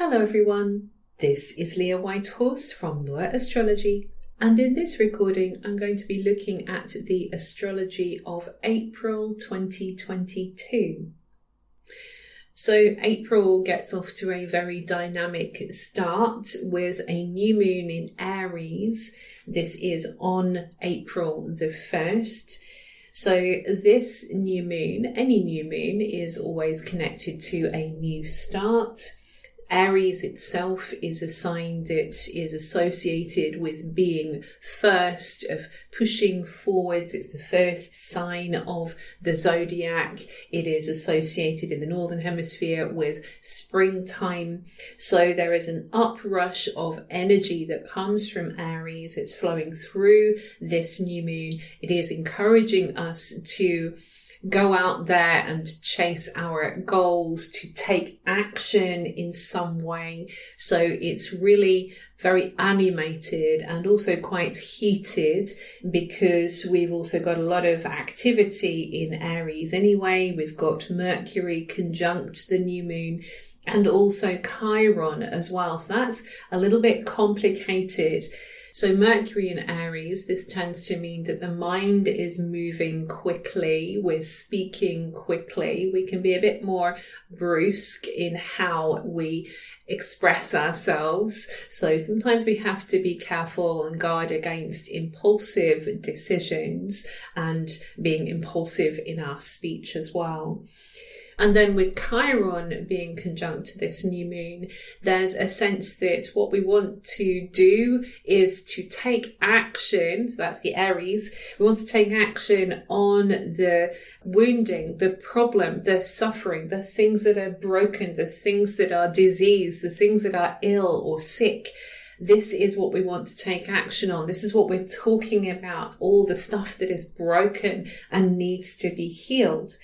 Hello everyone, this is Leah Whitehorse from Law Astrology, and in this recording I'm going to be looking at the astrology of April 2022. So April gets off to a very dynamic start with a new moon in Aries. This is on April the 1st. So this new moon, any new moon, is always connected to a new start. Aries itself is a sign that is associated with being first, of pushing forwards. It's the first sign of the zodiac. It is associated in the Northern Hemisphere with springtime. So there is an uprush of energy that comes from Aries. It's flowing through this new moon. It is encouraging us to go out there and chase our goals, to take action in some way. So it's really very animated and also quite heated because we've also got a lot of activity in Aries anyway. We've got Mercury conjunct the new moon and also Chiron as well. So that's a little bit complicated. So Mercury in Aries, this tends to mean that the mind is moving quickly, we're speaking quickly, we can be a bit more brusque in how we express ourselves. So sometimes we have to be careful and guard against impulsive decisions and being impulsive in our speech as well. And then with Chiron being conjunct this new moon, there's a sense that what we want to do is to take action. So that's the Aries. We want to take action on the wounding, the problem, the suffering, the things that are broken, the things that are diseased, the things that are ill or sick. This is what we want to take action on. This is what we're talking about, all the stuff that is broken and needs to be healed.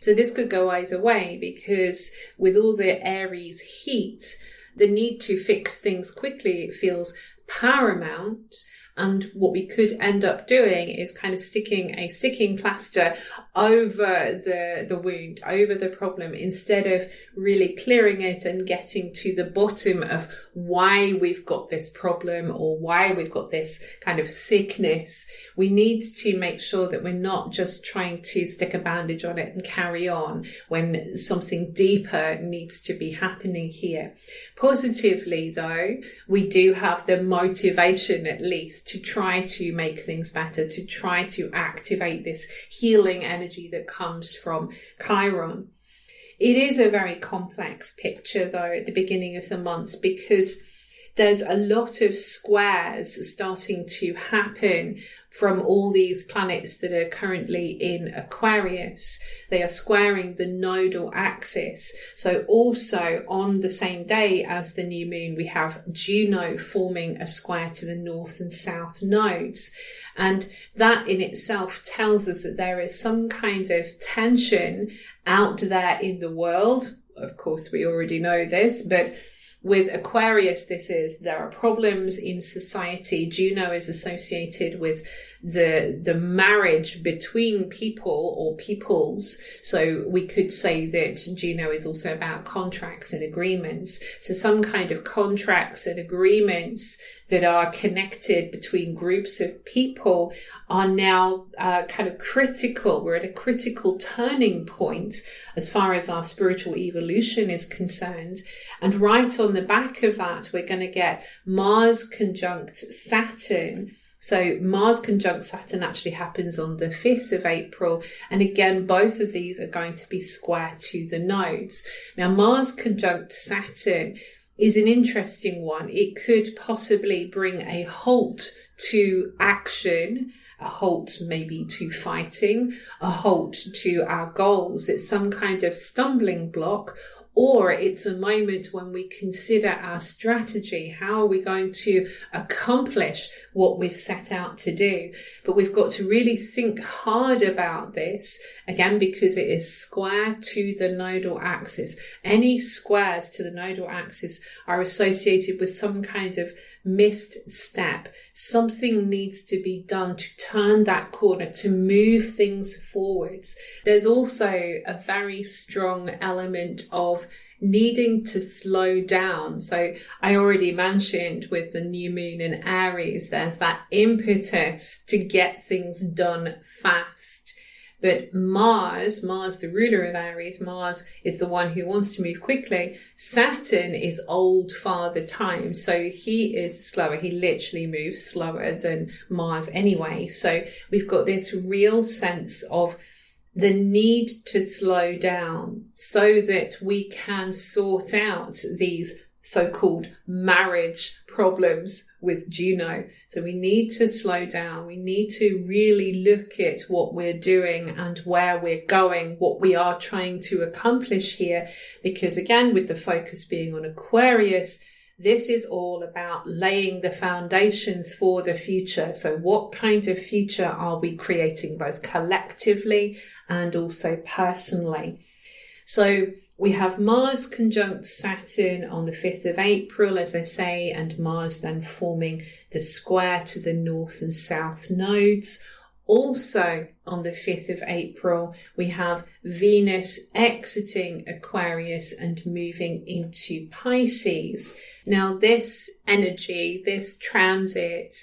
So this could go either way because with all the Aries heat, the need to fix things quickly feels paramount. And what we could end up doing is kind of sticking a sticking plaster over the wound, over the problem, instead of really clearing it and getting to the bottom of why we've got this problem or why we've got this kind of sickness. We need to make sure that we're not just trying to stick a bandage on it and carry on when something deeper needs to be happening here. Positively, though, we do have the motivation at least to try to make things better, to try to activate this healing energy that comes from Chiron. It is a very complex picture, though, at the beginning of the month because there's a lot of squares starting to happen from all these planets that are currently in Aquarius. They are squaring the nodal axis. So also on the same day as the new moon, we have Juno forming a square to the north and south nodes. And that in itself tells us that there is some kind of tension out there in the world. Of course, we already know this, but with Aquarius, there are problems in society. Juno is associated with the marriage between people or peoples. So we could say that Juno is also about contracts and agreements. So some kind of contracts and agreements that are connected between groups of people are now kind of critical. We're at a critical turning point as far as our spiritual evolution is concerned. And right on the back of that, we're going to get Mars conjunct Saturn. So Mars conjunct Saturn actually happens on the 5th of April. And again, both of these are going to be square to the nodes. Now, Mars conjunct Saturn is an interesting one. It could possibly bring a halt to action, a halt maybe to fighting, a halt to our goals. It's some kind of stumbling block, or it's a moment when we consider our strategy. How are we going to accomplish what we've set out to do? But we've got to really think hard about this, again, because it is square to the nodal axis. Any squares to the nodal axis are associated with some kind of missed step. Something needs to be done to turn that corner, to move things forwards. There's also a very strong element of needing to slow down. So I already mentioned with the new moon in Aries, there's that impetus to get things done fast. But Mars, the ruler of Aries, Mars is the one who wants to move quickly. Saturn is old father time, so he is slower. He literally moves slower than Mars anyway. So we've got this real sense of the need to slow down so that we can sort out these so-called marriage problems with Juno. So we need to slow down. We need to really look at what we're doing and where we're going, what we are trying to accomplish here. Because again, with the focus being on Aquarius, this is all about laying the foundations for the future. So what kind of future are we creating, both collectively and also personally? So we have Mars conjunct Saturn on the 5th of April, as I say, and Mars then forming the square to the north and south nodes. Also on the 5th of April, we have Venus exiting Aquarius and moving into Pisces. Now, this energy, this transit,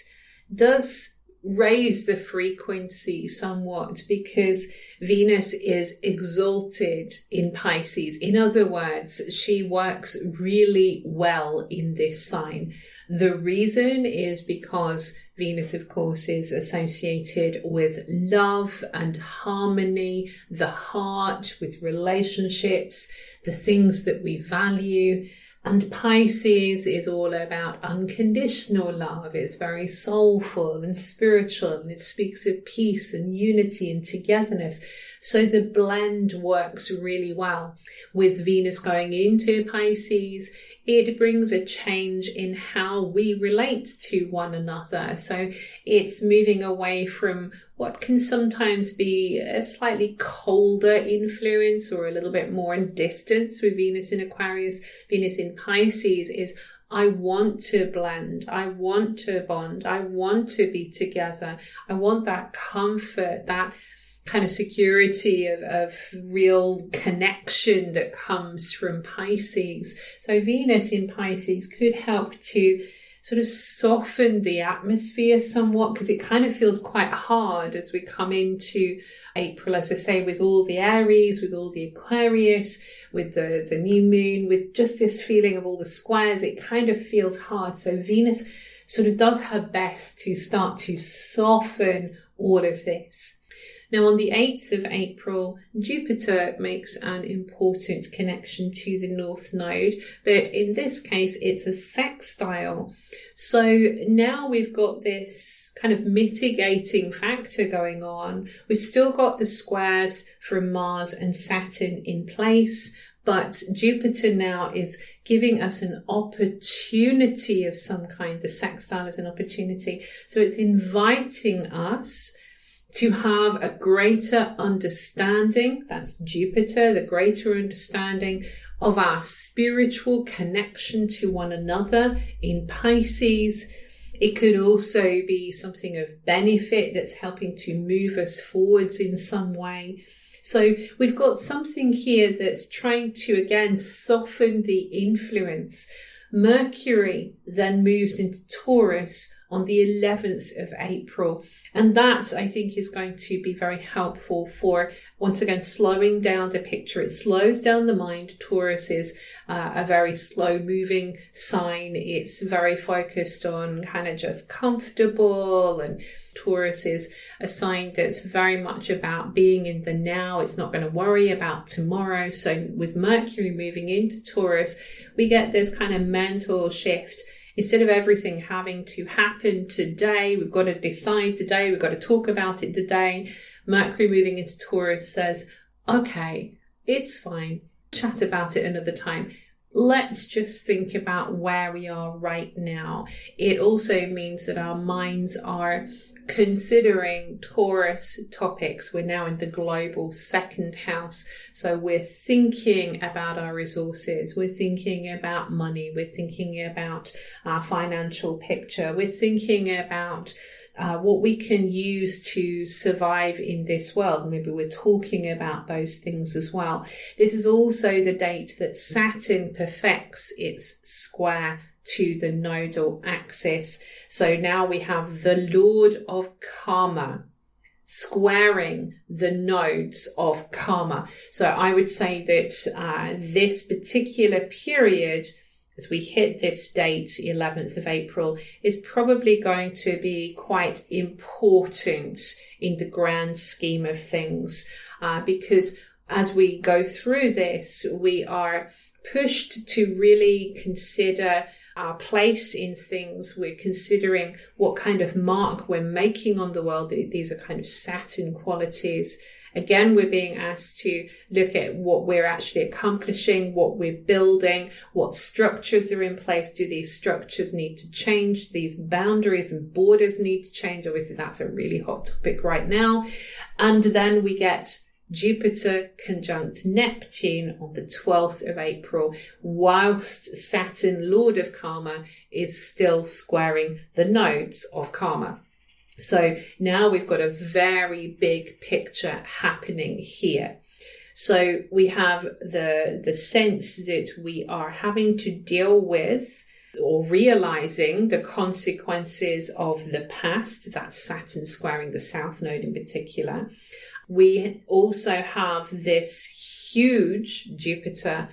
does raise the frequency somewhat because Venus is exalted in Pisces. In other words, she works really well in this sign. The reason is because Venus, of course, is associated with love and harmony, the heart, with relationships, the things that we value. And Pisces is all about unconditional love. It's very soulful and spiritual, and it speaks of peace and unity and togetherness. So the blend works really well. With Venus going into Pisces, it brings a change in how we relate to one another. So it's moving away from what can sometimes be a slightly colder influence or a little bit more in distance with Venus in Aquarius. Venus in Pisces is, I want to blend, I want to bond, I want to be together. I want that comfort, that kind of security of real connection that comes from Pisces. So Venus in Pisces could help to sort of soften the atmosphere somewhat, because it kind of feels quite hard as we come into April, as I say, with all the Aries, with all the Aquarius, with the new moon, with just this feeling of all the squares. It kind of feels hard. So Venus sort of does her best to start to soften all of this. Now, on the 8th of April, Jupiter makes an important connection to the North Node, but in this case, it's a sextile. So now we've got this kind of mitigating factor going on. We've still got the squares from Mars and Saturn in place, but Jupiter now is giving us an opportunity of some kind. The sextile is an opportunity. So it's inviting us to have a greater understanding, that's Jupiter, the greater understanding of our spiritual connection to one another in Pisces. It could also be something of benefit that's helping to move us forwards in some way. So we've got something here that's trying to, again, soften the influence. Mercury then moves into Taurus on the 11th of April. And that, I think, is going to be very helpful for, once again, slowing down the picture. It slows down the mind. Taurus is a very slow moving sign. It's very focused on kind of just comfortable, and Taurus is a sign that's very much about being in the now. It's not going to worry about tomorrow. So with Mercury moving into Taurus, we get this kind of mental shift. Instead of everything having to happen today, we've got to decide today, we've got to talk about it today. Mercury moving into Taurus says, okay, it's fine. Chat about it another time. Let's just think about where we are right now. It also means that our minds are considering Taurus topics. We're now in the global second house. So we're thinking about our resources. We're thinking about money. We're thinking about our financial picture. We're thinking about what we can use to survive in this world. Maybe we're talking about those things as well. This is also the date that Saturn perfects its square to the nodal axis. So now we have the Lord of Karma squaring the nodes of karma. So I would say that this particular period, as we hit this date, 11th of April, is probably going to be quite important in the grand scheme of things, because as we go through this, we are pushed to really consider our place in things. We're considering what kind of mark we're making on the world. These are kind of Saturn qualities. Again, we're being asked to look at what we're actually accomplishing, what we're building, what structures are in place. Do these structures need to change? These boundaries and borders need to change. Obviously, that's a really hot topic right now. And then we get Jupiter conjunct Neptune on the 12th of April, whilst Saturn, Lord of Karma, is still squaring the nodes of karma. So now we've got a very big picture happening here. So we have the sense that we are having to deal with or realizing the consequences of the past. That's Saturn squaring the South Node in particular. We also have this huge Jupiter,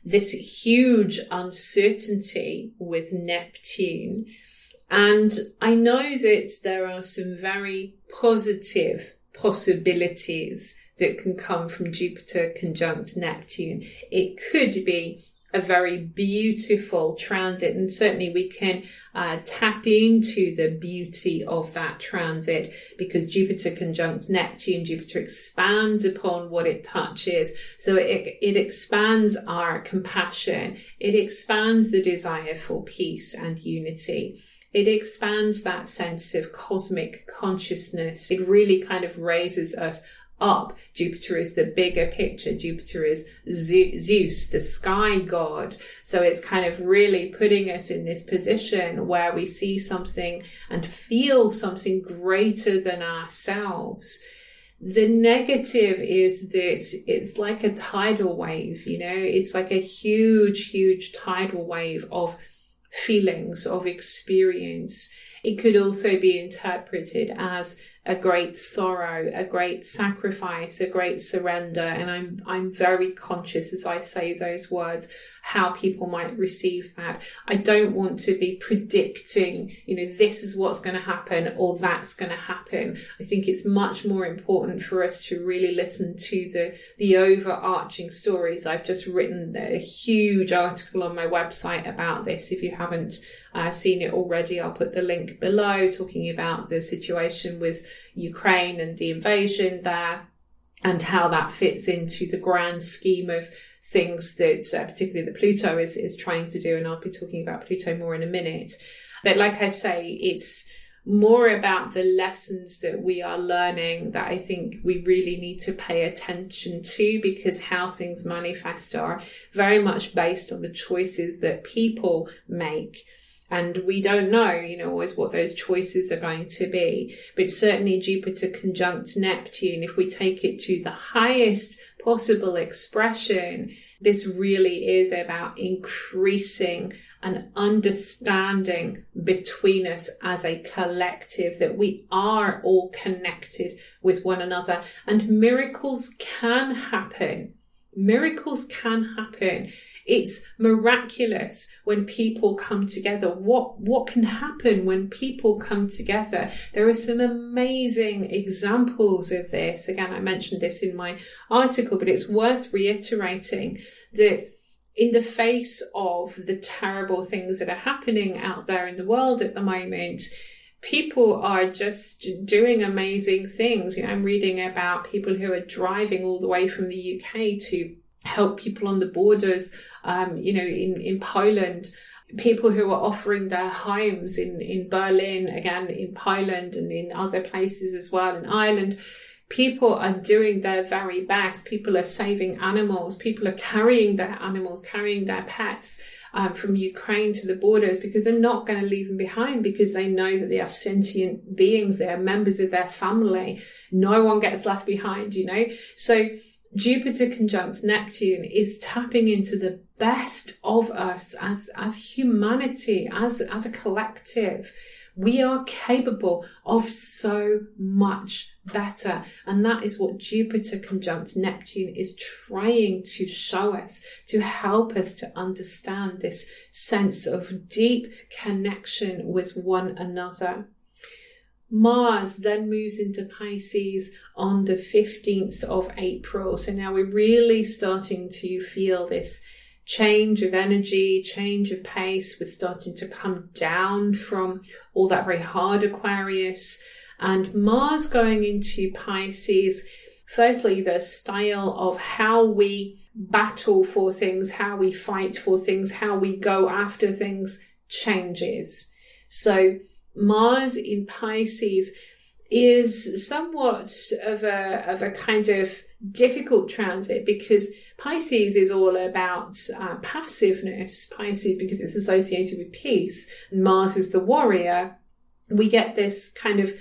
this huge uncertainty with Neptune. And I know that there are some very positive possibilities that can come from Jupiter conjunct Neptune. It could be a very beautiful transit, and certainly we can tap into the beauty of that transit, because Jupiter conjunct Neptune, Jupiter expands upon what it touches. So it expands our compassion. It expands the desire for peace and unity. It expands that sense of cosmic consciousness. It really kind of raises us up. Jupiter is the bigger picture. Jupiter is Zeus, the sky god. So it's kind of really putting us in this position where we see something and feel something greater than ourselves. The negative is that it's like a tidal wave, it's like a huge, huge tidal wave of feelings, of experience. It could also be interpreted as a great sorrow, a great sacrifice, a great surrender. And I'm very conscious as I say those words, how people might receive that. I don't want to be predicting, this is what's going to happen or that's going to happen. I think it's much more important for us to really listen to the overarching stories. I've just written a huge article on my website about this. If you haven't seen it already, I'll put the link below, talking about the situation with Ukraine and the invasion there, and how that fits into the grand scheme of things that particularly that Pluto is trying to do. And I'll be talking about Pluto more in a minute. But like I say, it's more about the lessons that we are learning that I think we really need to pay attention to, because how things manifest are very much based on the choices that people make. And we don't know, always what those choices are going to be. But certainly Jupiter conjunct Neptune, if we take it to the highest possible expression, this really is about increasing an understanding between us as a collective, that we are all connected with one another, and miracles can happen. Miracles can happen. It's miraculous when people come together. What can happen when people come together? There are some amazing examples of this. Again, I mentioned this in my article, but it's worth reiterating that in the face of the terrible things that are happening out there in the world at the moment, people are just doing amazing things. I'm reading about people who are driving all the way from the UK to help people on the borders, in Poland, people who are offering their homes in Berlin, again in Poland, and in other places as well, in Ireland. People are doing their very best. People are saving animals. People are carrying their animals, carrying their pets, from Ukraine to the borders, because they're not going to leave them behind, because they know that they are sentient beings, they are members of their family. No one gets left behind, So Jupiter conjunct Neptune is tapping into the best of us as humanity, as a collective. We are capable of so much better. And that is what Jupiter conjunct Neptune is trying to show us, to help us to understand this sense of deep connection with one another. Mars then moves into Pisces on the 15th of April. So now we're really starting to feel this change of energy, change of pace. We're starting to come down from all that very hard Aquarius. And Mars going into Pisces, firstly, the style of how we battle for things, how we fight for things, how we go after things changes. So Mars in Pisces is somewhat of a kind of difficult transit, because Pisces is all about passiveness. Pisces, because it's associated with peace, and Mars is the warrior. We get this kind of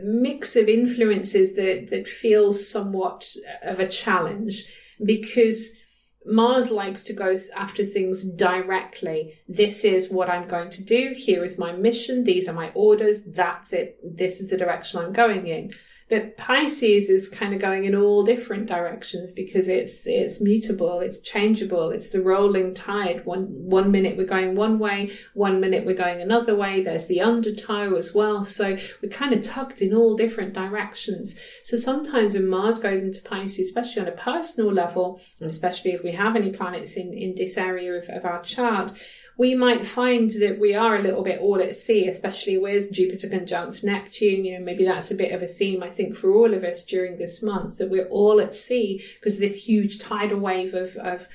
mix of influences that feels somewhat of a challenge, because Mars likes to go after things directly. This is what I'm going to do. Here is my mission. These are my orders. That's it. This is the direction I'm going in. But Pisces is kind of going in all different directions, because it's mutable, it's changeable, it's the rolling tide. One minute we're going one way, 1 minute we're going another way. There's the undertow as well. So we're kind of tugged in all different directions. So sometimes when Mars goes into Pisces, especially on a personal level, and especially if we have any planets in this area of our chart, we might find that we are a little bit all at sea, especially with Jupiter conjunct Neptune. Maybe that's a bit of a theme, I think, for all of us during this month, that we're all at sea because of this huge tidal wave of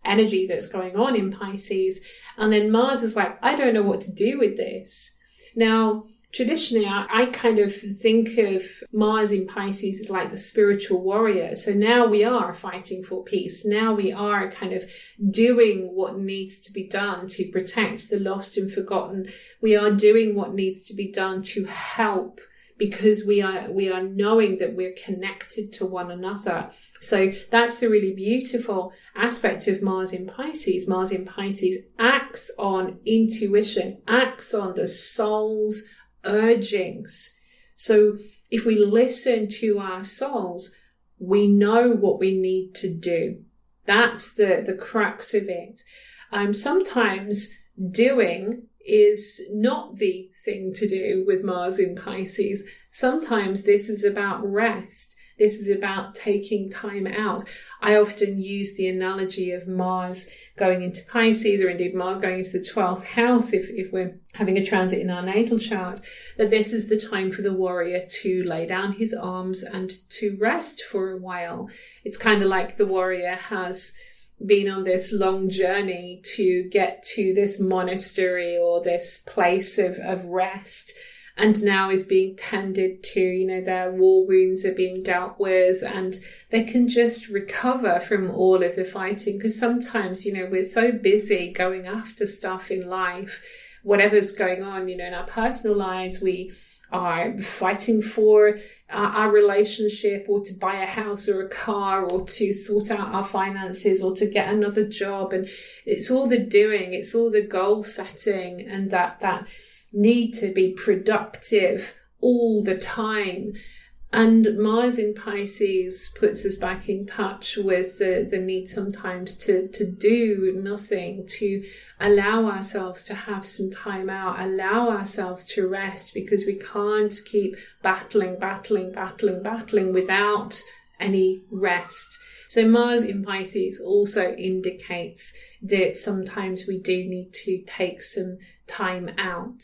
energy that's going on in Pisces. And then Mars is like, I don't know what to do with this. Now, traditionally, I kind of think of Mars in Pisces as like the spiritual warrior. So now we are fighting for peace. Now we are kind of doing what needs to be done to protect the lost and forgotten. We are doing what needs to be done to help, because we are knowing that we're connected to one another. So that's the really beautiful aspect of Mars in Pisces. Mars in Pisces acts on intuition, acts on the soul's urgings. So if we listen to our souls, we know what we need to do. That's the crux of it. Sometimes doing is not the thing to do with Mars in Pisces. Sometimes this is about rest. This is about taking time out. I often use the analogy of Mars going into Pisces, or indeed Mars going into the 12th house, if we're having a transit in our natal chart, that this is the time for the warrior to lay down his arms and to rest for a while. It's kind of like the warrior has been on this long journey to get to this monastery or this place of rest, and now is being tended to, their war wounds are being dealt with, and they can just recover from all of the fighting. Because sometimes, we're so busy going after stuff in life, whatever's going on, in our personal lives, we are fighting for our relationship, or to buy a house or a car, or to sort out our finances, or to get another job. And it's all the doing, it's all the goal setting, and that need to be productive all the time. And Mars in Pisces puts us back in touch with the need sometimes to do nothing, to allow ourselves to have some time out, allow ourselves to rest, because we can't keep battling without any rest. So Mars in Pisces also indicates that sometimes we do need to take some time out.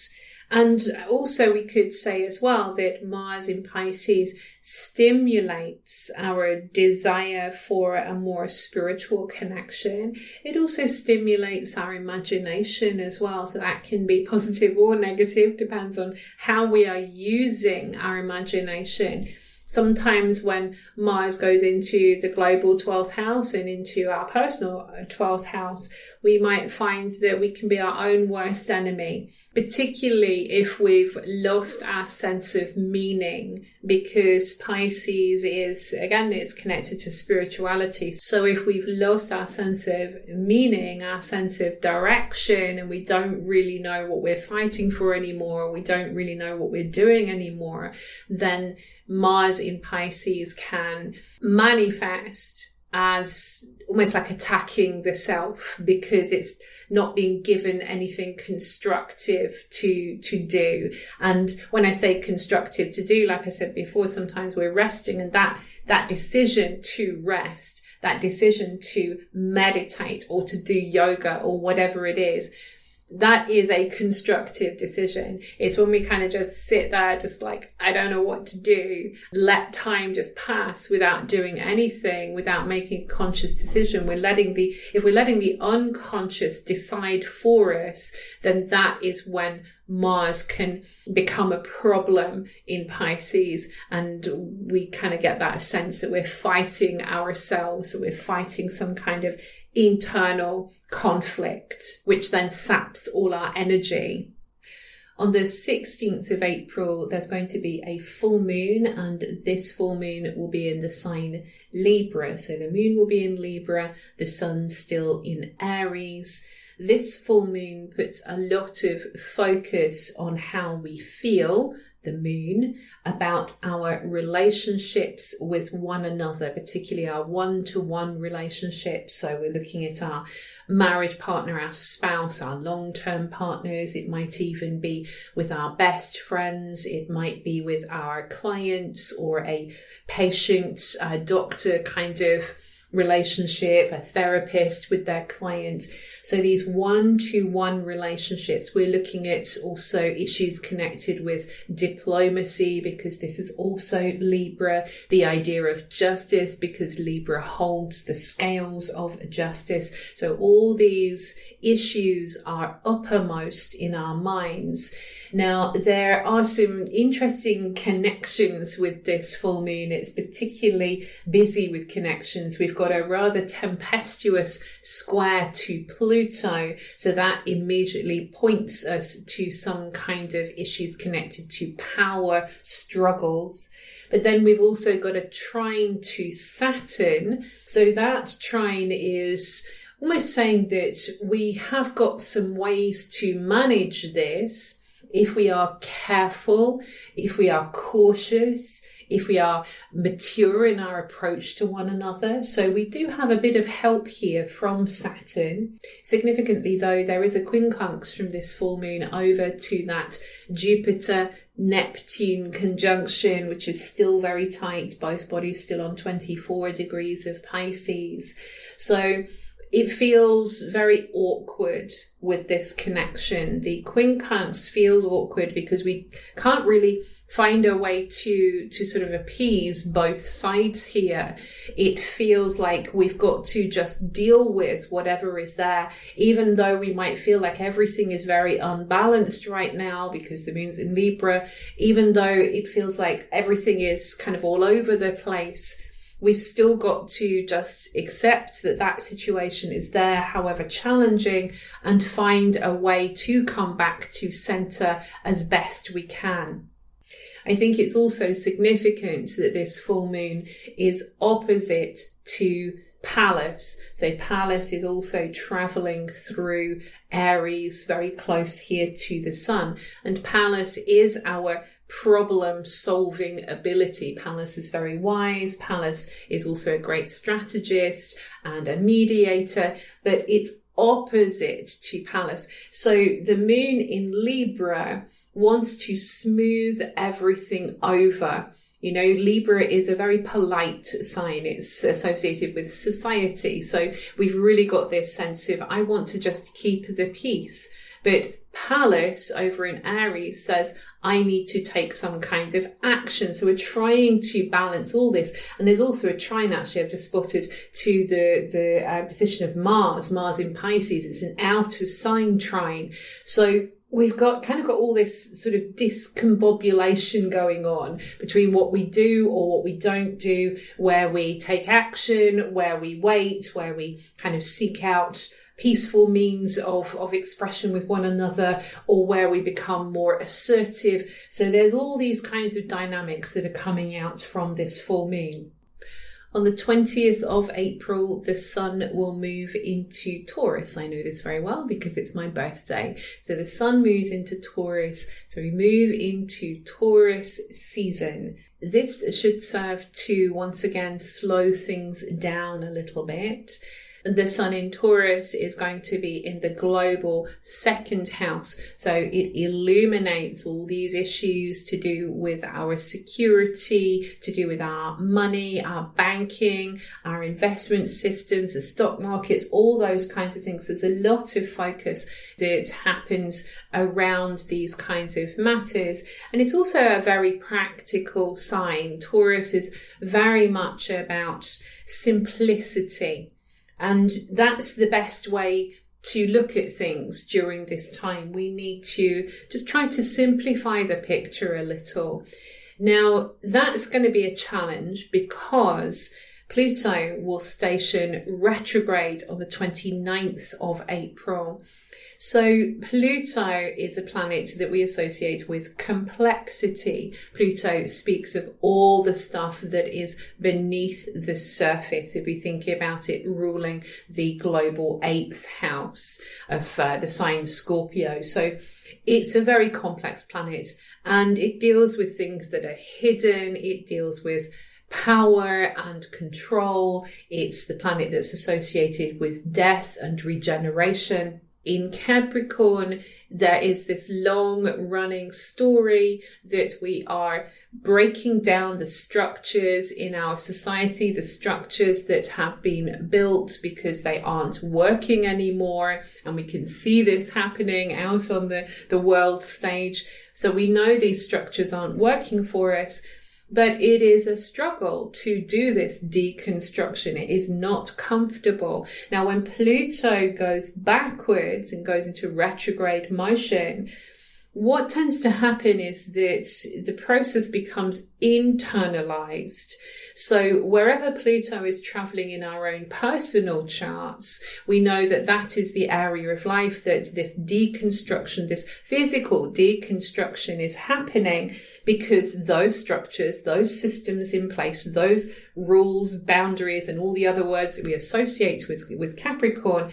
And also we could say as well that Mars in Pisces stimulates our desire for a more spiritual connection. It also stimulates our imagination as well. So that can be positive or negative, depends on how we are using our imagination. Sometimes when Mars goes into the global 12th house and into our personal 12th house, we might find that we can be our own worst enemy, particularly if we've lost our sense of meaning, because Pisces is, again, it's connected to spirituality. So if we've lost our sense of meaning, our sense of direction, and we don't really know what we're fighting for anymore, or we don't really know what we're doing anymore, then Mars in Pisces can manifest as almost like attacking the self, because it's not being given anything constructive to do. And when I say constructive to do, like I said before, sometimes we're resting, and that decision to rest, that decision to meditate or to do yoga or whatever it is, that is a constructive decision. It's when we kind of just sit there, just like, I don't know what to do, let time just pass without doing anything, without making a conscious decision. If we're letting the unconscious decide for us, then that is when Mars can become a problem in Pisces, and we kind of get that sense that we're fighting ourselves, that we're fighting some kind of internal conflict, which then saps all our energy. On the 16th of April, there's going to be a full moon, and this full moon will be in the sign Libra. So the moon will be in Libra, the sun's still in Aries. This full moon puts a lot of focus on how we feel, the moon, about our relationships with one another, particularly our one-to-one relationships. So we're looking at our marriage partner, our spouse, our long-term partners. It might even be with our best friends. It might be with our clients, or a patient, doctor kind of relationship, a therapist with their client. So these one-to-one relationships, we're looking at also issues connected with diplomacy, because this is also Libra, the idea of justice, because Libra holds the scales of justice. So all these issues are uppermost in our minds. Now, there are some interesting connections with this full moon. It's particularly busy with connections. We've got a rather tempestuous square to Pluto, so that immediately points us to some kind of issues connected to power struggles. But then we've also got a trine to Saturn. So that trine is almost saying that we have got some ways to manage this if we are careful, if we are cautious, if we are mature in our approach to one another. So we do have a bit of help here from Saturn. Significantly though, there is a quincunx from this full moon over to that Jupiter-Neptune conjunction, which is still very tight. Both bodies still on 24 degrees of Pisces. So it feels very awkward with this connection. The quincunx feels awkward because we can't really find a way to sort of appease both sides here. It feels like we've got to just deal with whatever is there, even though we might feel like everything is very unbalanced right now because the moon's in Libra, even though it feels like everything is kind of all over the place. We've still got to just accept that that situation is there, however challenging, and find a way to come back to center as best we can. I think it's also significant that this full moon is opposite to Pallas. So Pallas is also traveling through Aries, very close here to the sun. And Pallas is our problem-solving ability. Pallas is very wise. Pallas is also a great strategist and a mediator, but it's opposite to Pallas. So the moon in Libra wants to smooth everything over. You know, Libra is a very polite sign. It's associated with society. So we've really got this sense of, I want to just keep the peace. But Pallas over in Aries says, I need to take some kind of action. So we're trying to balance all this. And there's also a trine, actually, I've just spotted, to the position of Mars in Pisces. It's an out of sign trine. So we've got all this sort of discombobulation going on between what we do or what we don't do, where we take action, where we wait, where we kind of seek out peaceful means of expression with one another, or where we become more assertive. So there's all these kinds of dynamics that are coming out from this full moon. On the 20th of April, the sun will move into Taurus. I know this very well because it's my birthday. So the sun moves into Taurus. So we move into Taurus season. This should serve to once again slow things down a little bit. The sun in Taurus is going to be in the global second house. So it illuminates all these issues to do with our security, to do with our money, our banking, our investment systems, the stock markets, all those kinds of things. There's a lot of focus that happens around these kinds of matters. And it's also a very practical sign. Taurus is very much about simplicity. And that's the best way to look at things during this time. We need to just try to simplify the picture a little. Now, that's going to be a challenge because Pluto will station retrograde on the 29th of April. So Pluto is a planet that we associate with complexity. Pluto speaks of all the stuff that is beneath the surface. If we think about it ruling the global 8th house of the sign Scorpio. So it's a very complex planet and it deals with things that are hidden. It deals with power and control. It's the planet that's associated with death and regeneration. In Capricorn, there is this long-running story that we are breaking down the structures in our society, the structures that have been built because they aren't working anymore. And we can see this happening out on the world stage. So we know these structures aren't working for us. But it is a struggle to do this deconstruction. It is not comfortable. Now, when Pluto goes backwards and goes into retrograde motion, what tends to happen is that the process becomes internalized. So wherever Pluto is traveling in our own personal charts, we know that that is the area of life that this deconstruction, this physical deconstruction is happening, because those structures, those systems in place, those rules, boundaries, and all the other words that we associate with Capricorn,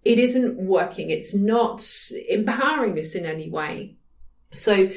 it isn't working. It's not empowering us in any way. So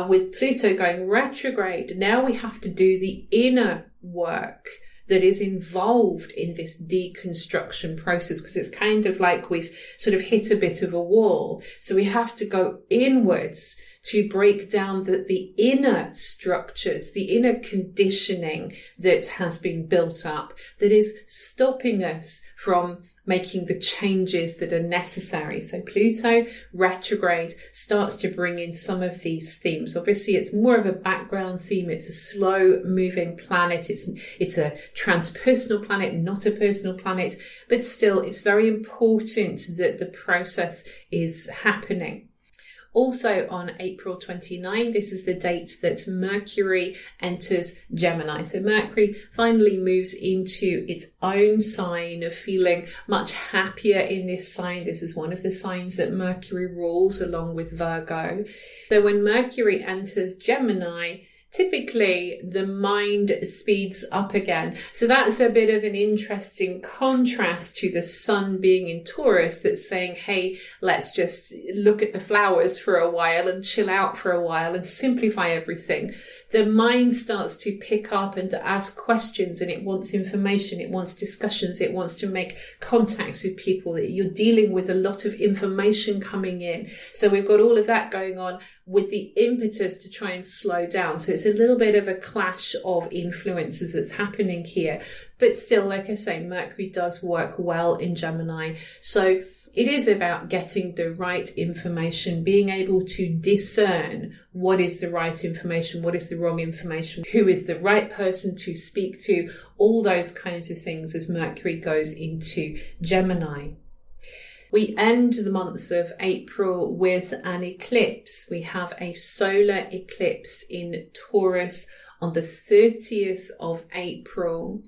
with Pluto going retrograde, now we have to do the inner work that is involved in this deconstruction process, because it's kind of like we've sort of hit a bit of a wall. So we have to go inwards to break down the inner structures, the inner conditioning that has been built up, that is stopping us from making the changes that are necessary. So Pluto retrograde starts to bring in some of these themes. Obviously, it's more of a background theme. It's a slow moving planet. It's a transpersonal planet, not a personal planet, but still it's very important that the process is happening. Also on April 29, this is the date that Mercury enters Gemini. So Mercury finally moves into its own sign, of feeling much happier in this sign. This is one of the signs that Mercury rules along with Virgo. So when Mercury enters Gemini, typically the mind speeds up again. So that's a bit of an interesting contrast to the sun being in Taurus that's saying, hey, let's just look at the flowers for a while and chill out for a while and simplify everything. The mind starts to pick up and to ask questions, and it wants information, it wants discussions, it wants to make contacts with people. You're dealing with a lot of information coming in. So we've got all of that going on with the impetus to try and slow down. So it's a little bit of a clash of influences that's happening here. But still, like I say, Mercury does work well in Gemini. So it is about getting the right information, being able to discern what is the right information, what is the wrong information, who is the right person to speak to, all those kinds of things as Mercury goes into Gemini. We end the month of April with an eclipse. We have a solar eclipse in Taurus on the 30th of April.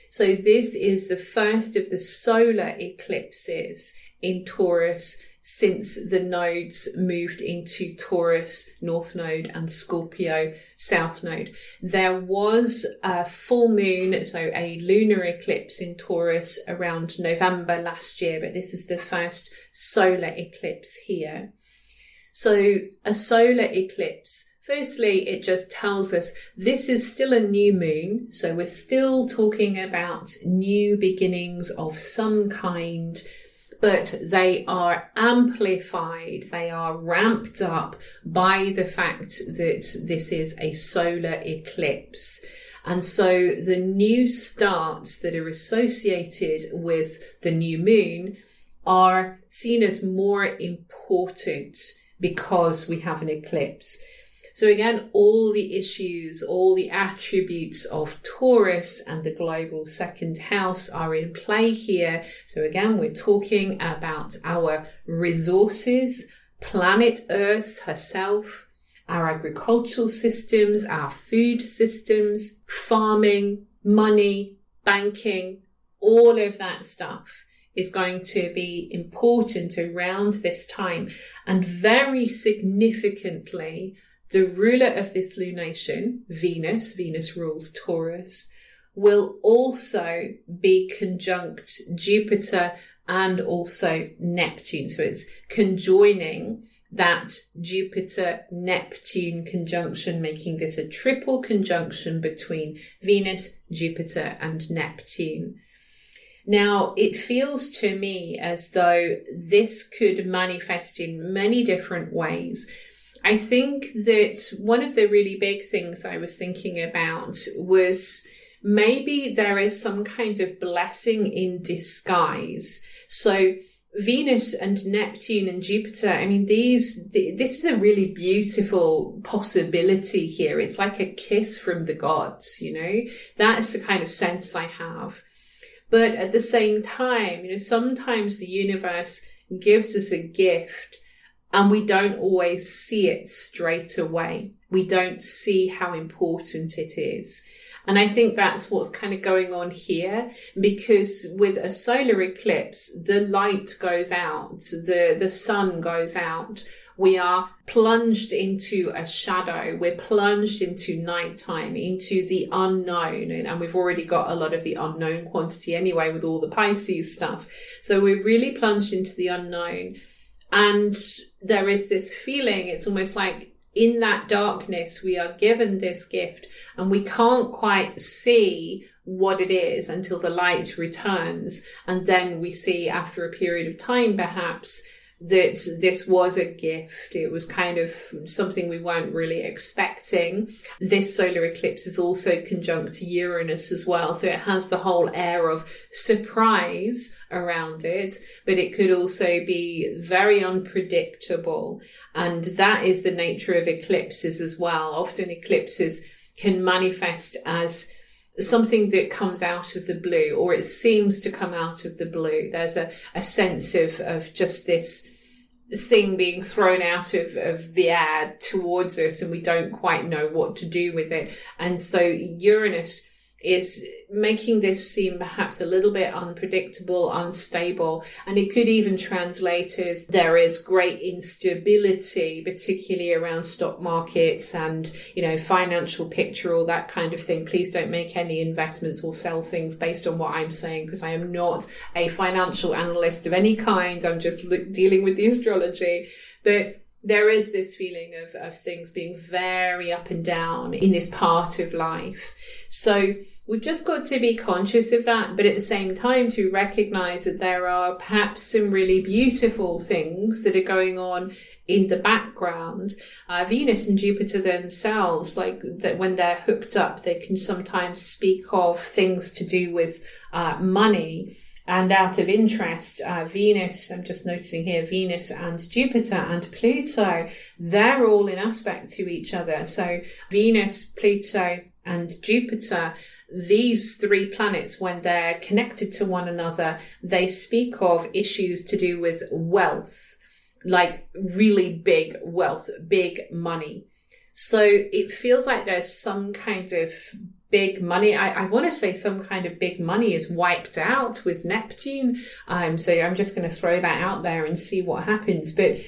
So this is the first of the solar eclipses in Taurus since the nodes moved into Taurus, North Node, and Scorpio, South Node. There was a full moon, so a lunar eclipse in Taurus around November last year, but this is the first solar eclipse here. So a solar eclipse, firstly, it just tells us this is still a new moon, so we're still talking about new beginnings of some kind, but they are amplified, they are ramped up by the fact that this is a solar eclipse. And so the new starts that are associated with the new moon are seen as more important because we have an eclipse. So again, all the issues, all the attributes of Taurus and the global second house are in play here. So again, we're talking about our resources, planet Earth herself, our agricultural systems, our food systems, farming, money, banking, all of that stuff is going to be important around this time. And very significantly, the ruler of this lunation, Venus rules Taurus, will also be conjunct Jupiter and also Neptune. So it's conjoining that Jupiter-Neptune conjunction, making this a triple conjunction between Venus, Jupiter, and Neptune. Now, it feels to me as though this could manifest in many different ways. I think that one of the really big things I was thinking about was maybe there is some kind of blessing in disguise. So Venus and Neptune and Jupiter, I mean, this is a really beautiful possibility here. It's like a kiss from the gods, you know, that's the kind of sense I have. But at the same time, you know, sometimes the universe gives us a gift and we don't always see it straight away. We don't see how important it is. And I think that's what's kind of going on here, because with a solar eclipse, the light goes out, the sun goes out. We are plunged into a shadow. We're plunged into nighttime, into the unknown. And we've already got a lot of the unknown quantity anyway with all the Pisces stuff. So we're really plunged into the unknown. And there is this feeling, it's almost like in that darkness, we are given this gift and we can't quite see what it is until the light returns. And then we see after a period of time, perhaps, that this was a gift. It was kind of something we weren't really expecting. This solar eclipse is also conjunct Uranus as well. So it has the whole air of surprise around it, but it could also be very unpredictable. And that is the nature of eclipses as well. Often eclipses can manifest as something that comes out of the blue, or it seems to come out of the blue. There's a sense of just this thing being thrown out of the air towards us, and we don't quite know what to do with it. And so Uranus is making this seem perhaps a little bit unpredictable, unstable, and it could even translate as there is great instability, particularly around stock markets and, you know, financial picture, all that kind of thing. Please don't make any investments or sell things based on what I'm saying, because I am not a financial analyst of any kind. I'm just dealing with the astrology. But there is this feeling of things being very up and down in this part of life. So we've just got to be conscious of that, but at the same time to recognize that there are perhaps some really beautiful things that are going on in the background. Venus and Jupiter themselves, like that when they're hooked up, they can sometimes speak of things to do with money. And out of interest, Venus, I'm just noticing here, Venus and Jupiter and Pluto, they're all in aspect to each other. So Venus, Pluto and Jupiter, these three planets, when they're connected to one another, they speak of issues to do with wealth, like really big wealth, big money. So it feels like there's some kind of big money. I want to say some kind of big money is wiped out with Neptune. So I'm just going to throw that out there and see what happens. But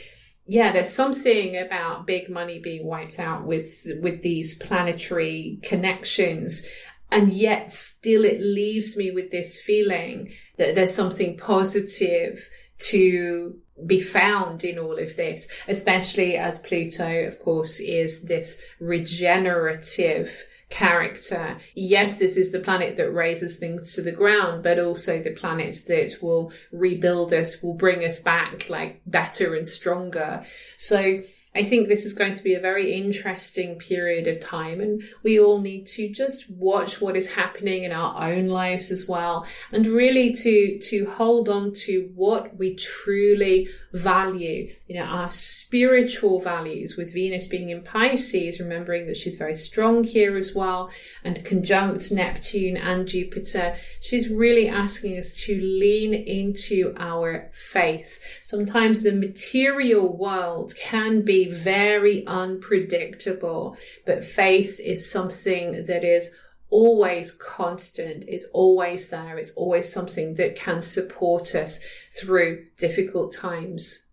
yeah, there's something about big money being wiped out with these planetary connections. And yet still it leaves me with this feeling that there's something positive to be found in all of this, especially as Pluto, of course, is this regenerative character. Yes, this is the planet that raises things to the ground, but also the planet that will rebuild us, will bring us back like better and stronger. So I think this is going to be a very interesting period of time, and we all need to just watch what is happening in our own lives as well, and really to hold on to what we truly value, our spiritual values, with Venus being in Pisces, remembering that she's very strong here as well, and conjunct Neptune and Jupiter. She's really asking us to lean into our faith. Sometimes the material world can be very unpredictable, but faith is something that is always constant, is always there, it's always something that can support us through difficult times.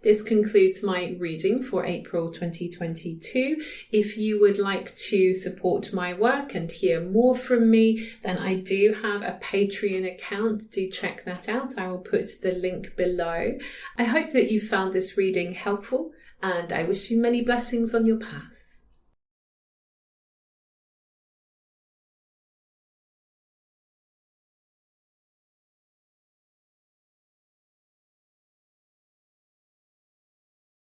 This concludes my reading for April 2022. If you would like to support my work and hear more from me, then I do have a Patreon account. Do check that out. I will put the link below. I hope that you found this reading helpful, and I wish you many blessings on your path.